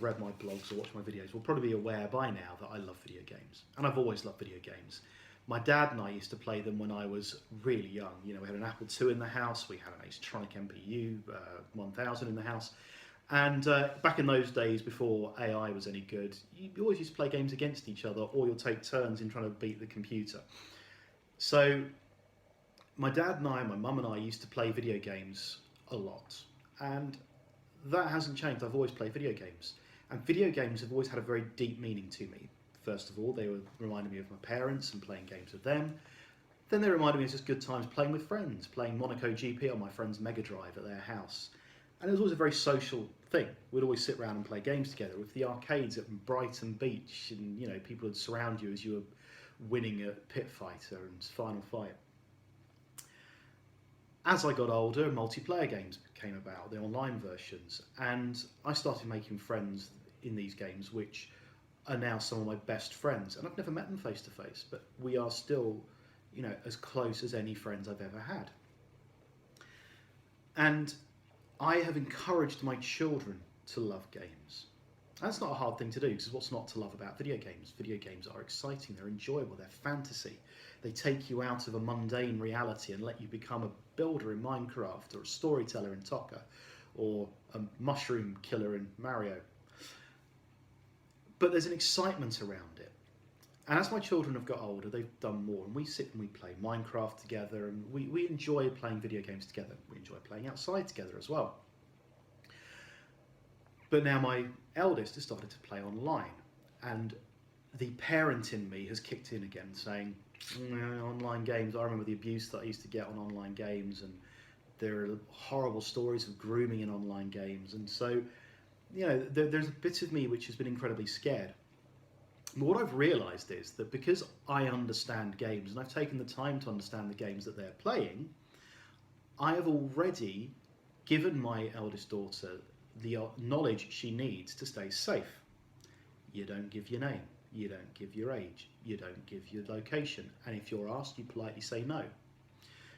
have read my blogs or watched my videos will probably be aware by now that I love video games. And I've always loved video games. My dad and I used to play them when I was really young. You know, we had an Apple II in the house, we had an Astronic MPU 1000 in the house. And back in those days, before AI was any good, you always used to play games against each other, or you'll take turns in trying to beat the computer. So my dad and I, my mum and I used to play video games a lot. And that hasn't changed. I've always played video games. And video games have always had a very deep meaning to me. First of all, they were reminding me of my parents and playing games with them. Then they reminded me of just good times playing with friends, playing Monaco GP on my friend's Mega Drive at their house. And it was always a very social thing. We'd always sit around and play games together with the arcades at Brighton Beach, and you know, people would surround you as you were winning at Pit Fighter and Final Fight. As I got older, multiplayer games came about, the online versions, and I started making friends in these games, which are now some of my best friends. And I've never met them face to face, but we are still, you know, as close as any friends I've ever had. And I have encouraged my children to love games. That's not a hard thing to do, because what's not to love about video games? Video games are exciting, they're enjoyable, they're fantasy. They take you out of a mundane reality and let you become a builder in Minecraft, or a storyteller in Tokka, or a mushroom killer in Mario. But there's an excitement around it. And as my children have got older, they've done more, and we sit and we play Minecraft together, and we enjoy playing video games together. We enjoy playing outside together as well. But now my eldest has started to play online, and the parent in me has kicked in again, saying, online games, I remember the abuse that I used to get on online games, and there are horrible stories of grooming in online games. And so, you know, there's a bit of me which has been incredibly scared. But what I've realised is that because I understand games, and I've taken the time to understand the games that they're playing, I have already given my eldest daughter the knowledge she needs to stay safe. You don't give your name, you don't give your age, you don't give your location, and if you're asked, you politely say no.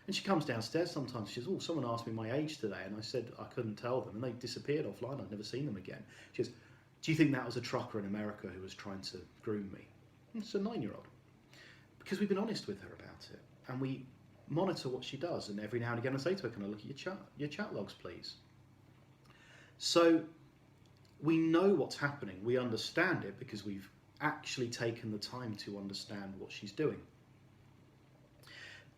And she comes downstairs sometimes, she says, oh, someone asked me my age today, and I said I couldn't tell them, and they disappeared offline, I'd never seen them again. She goes, do you think that was a trucker in America who was trying to groom me? It's a 9-year-old. Because we've been honest with her about it, and we monitor what she does, and every now and again I say to her, can I look at your chat logs, please? So we know what's happening, we understand it because we've actually taken the time to understand what she's doing.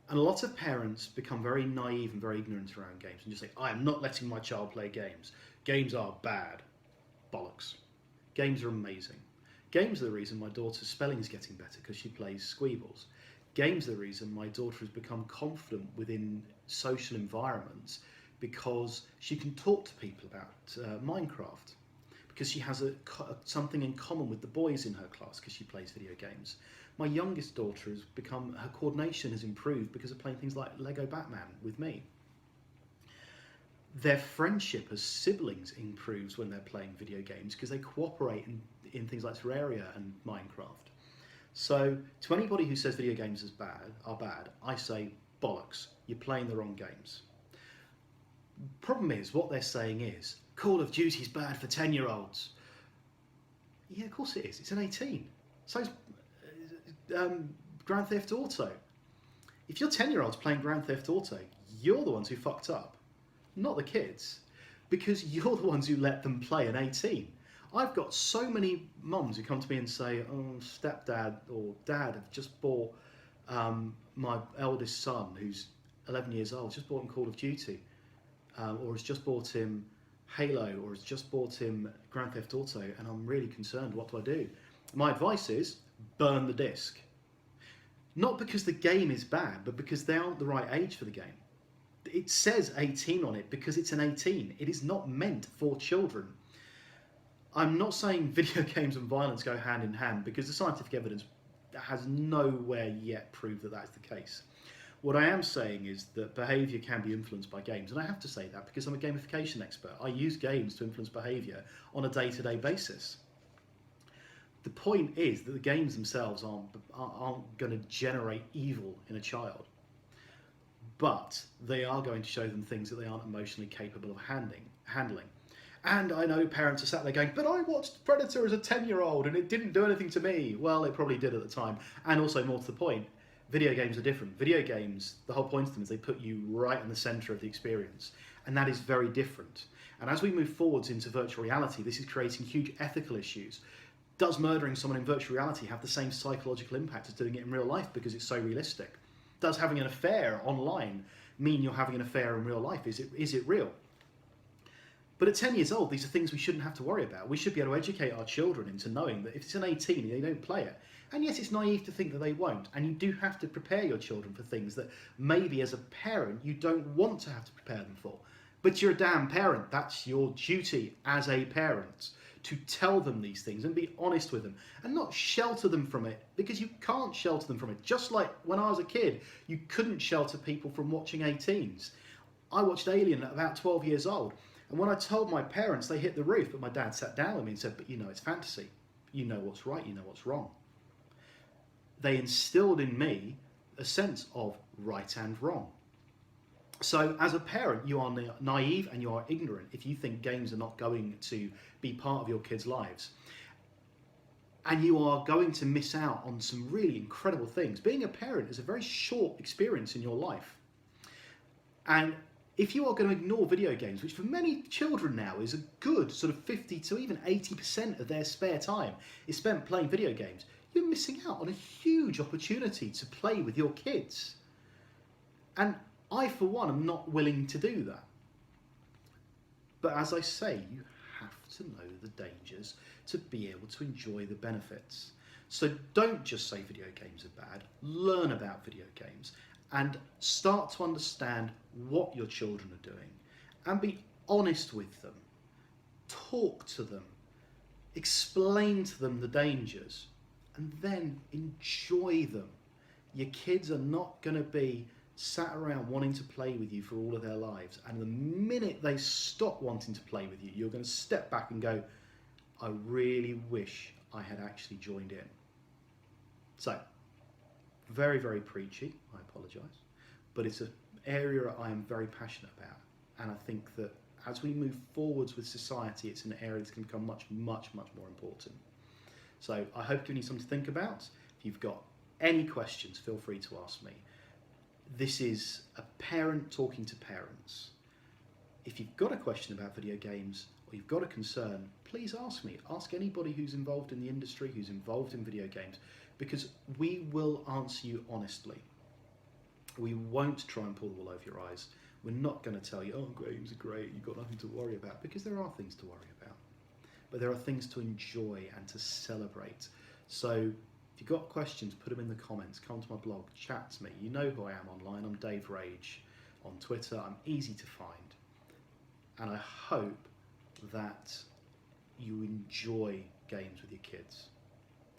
And a lot of parents become very naive and very ignorant around games and just say, I am not letting my child play games. Games are bad. Bollocks. Games are amazing. Games are the reason my daughter's spelling is getting better, because she plays Squeebles. Games are the reason my daughter has become confident within social environments, because she can talk to people about Minecraft, because she has something in common with the boys in her class because she plays video games. My youngest daughter has become, her coordination has improved because of playing things like Lego Batman with me. Their friendship as siblings improves when they're playing video games because they cooperate in things like Terraria and Minecraft. So to anybody who says video games are bad, I say bollocks, you're playing the wrong games. Problem is, what they're saying is, Call of Duty's bad for 10-year-olds. Yeah, of course it is. It's an 18. So is Grand Theft Auto. If you're 10-year-olds playing Grand Theft Auto, you're the ones who fucked up, not the kids, because you're the ones who let them play an 18. I've got so many mums who come to me and say, oh, stepdad or dad have just bought my eldest son, who's 11 years old, just bought him Call of Duty, or has just bought him Halo, or has just bought him Grand Theft Auto, and I'm really concerned, what do I do? My advice is, burn the disc. Not because the game is bad, but because they aren't the right age for the game. It says 18 on it because it's an 18. It is not meant for children. I'm not saying video games and violence go hand in hand, because the scientific evidence has nowhere yet proved that that's the case. What I am saying is that behaviour can be influenced by games, and I have to say that because I'm a gamification expert. I use games to influence behaviour on a day-to-day basis. The point is that the games themselves aren't going to generate evil in a child, but they are going to show them things that they aren't emotionally capable of handling. And I know parents are sat there going, but I watched Predator as a 10-year-old and it didn't do anything to me. Well, it probably did at the time. And also, more to the point, video games are different. Video games, the whole point of them is they put you right in the centre of the experience. And that is very different. And as we move forwards into virtual reality, this is creating huge ethical issues. Does murdering someone in virtual reality have the same psychological impact as doing it in real life because it's so realistic? Does having an affair online mean you're having an affair in real life? Is it real? But at 10 years old, these are things we shouldn't have to worry about. We should be able to educate our children into knowing that if it's an 18 and they don't play it, and yes, it's naive to think that they won't, and you do have to prepare your children for things that maybe as a parent you don't want to have to prepare them for. But you're a damn parent. That's your duty as a parent, to tell them these things and be honest with them and not shelter them from it, because you can't shelter them from it. Just like when I was a kid, you couldn't shelter people from watching 18s. I watched Alien at about 12 years old. And when I told my parents, they hit the roof, but my dad sat down with me and said, but you know, it's fantasy. You know what's right, you know what's wrong. They instilled in me a sense of right and wrong. So as a parent, you are naive and you are ignorant if you think games are not going to be part of your kids' lives. And you are going to miss out on some really incredible things. Being a parent is a very short experience in your life. And if you are going to ignore video games, which for many children now is a good sort of 50 to even 80% of their spare time is spent playing video games, you're missing out on a huge opportunity to play with your kids. And I, for one, am not willing to do that. But as I say, you have to know the dangers to be able to enjoy the benefits. So don't just say video games are bad, learn about video games and start to understand what your children are doing and be honest with them. Talk to them, explain to them the dangers, and then enjoy them. Your kids are not going to be sat around wanting to play with you for all of their lives, and the minute they stop wanting to play with you, you're going to step back and go, I really wish I had actually joined in. So, very, very preachy, I apologise, but it's an area I am very passionate about, and I think that as we move forwards with society, it's an area that's going to become much, much, much more important. So I hope I've given you something to think about. If you've got any questions, feel free to ask me. This is a parent talking to parents. If you've got a question about video games or you've got a concern, please ask me. Ask anybody who's involved in the industry, who's involved in video games, because we will answer you honestly. We won't try and pull the wool over your eyes. We're not going to tell you, oh, games are great, you've got nothing to worry about, because there are things to worry about. But there are things to enjoy and to celebrate. So if you've got questions, put them in the comments, come to my blog, chat to me. You know who I am online. I'm Dave Rage on Twitter. I'm easy to find. And I hope that you enjoy games with your kids.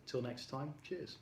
Till next time, cheers.